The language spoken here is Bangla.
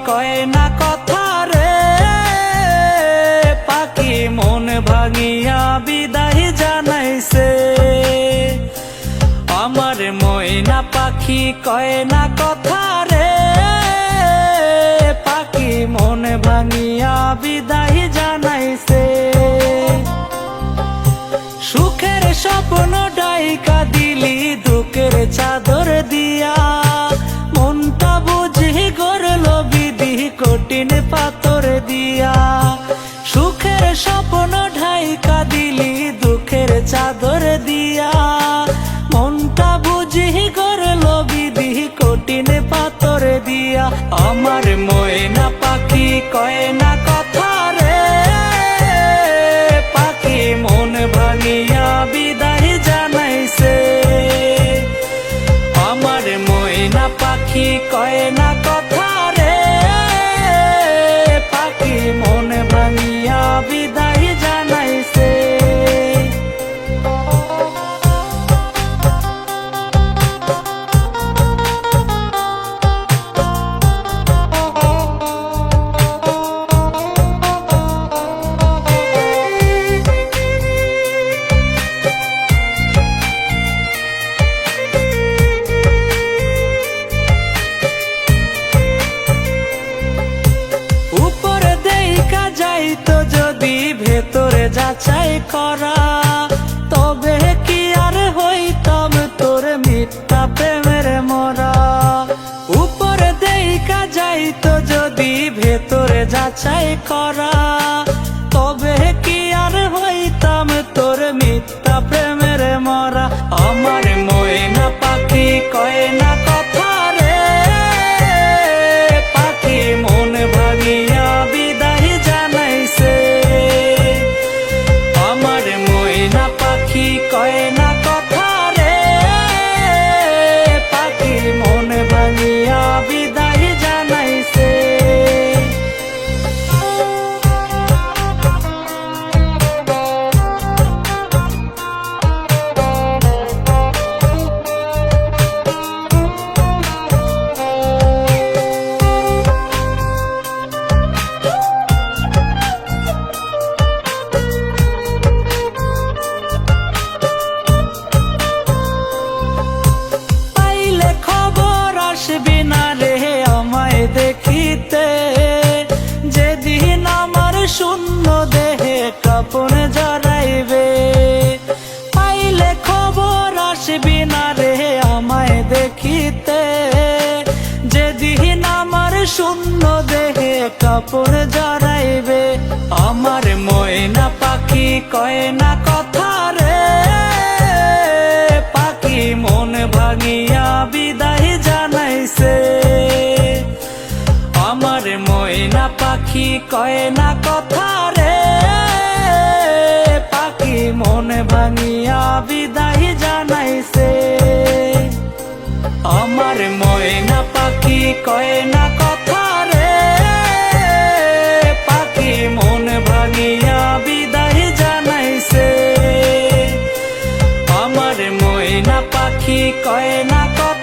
কয় না কথা রে, পাখি মন ভাঙিয়া বিদায় জানাইছে। আমার ময়না পাখি কয় না কথা রে, পাখি মন ভাঙিয়া বিদায় জানাইছে। সুখের স্বপ্ন ডাইকা দিলি দুঃখের চাদর দিয়া, মনটা বুঝি গড়ল বিধি কঠিন পাথর দিয়া। সুখের স্বপ্ন ঢাইকা দিলি দুঃখের চাদর দিয়া, মনটা বুঝি গড়ল বিধি কঠিন পাথর দিয়া। আমার ময়না পাখি কয় না কথা রে, পাখি মন ভাঙিয়া বিদায় জানাইছে। আমার ময়না পাখি কয় না কথা রে, পাখি মন ভাঙিয়া বিদায় জানাইছে। যাইতো যদি ভেতরে যাচাই করা, তবে কি আর হইতাম তোর মিথ্যা প্রেমের মরা। উপরে দেইকা যাইতো যদি ভেতরে যাচাই করা, তবে কি আর হইতাম তোর মিথ্যা প্রেমের মরা। আমার ময়না পাখি কয় না কথা রে, পাখি মন ভাঙিয়া বিদায় জানাইছে। আমার ময়না পাখি কয় না কথা রে, পাখি মন ভাঙিয়া বিদায় জানাইছে। দেখিতে যেদিন আমার শূন্য দেহে কাপন জড়াইবে, পাইলে খবর আসবি না রে আমায় দেখিতে। যেদিন আমার শূন্য দেহে কাপন জড়াইবে। আমার ময়না পাখি কয় না কথা রে, পাখি মন ভাঙিয়া বিদায় জানাইছে। আমার ময়না পাখি কয় না কথা রে, পাখি মন ভাঙিয়া বিদায় জানাইছে। আমার ময়না পাখি কয় না কথা রে, পাখি মন ভাঙিয়া বিদায় জানাইছে। আমার ময়না পাখি কয় না কথা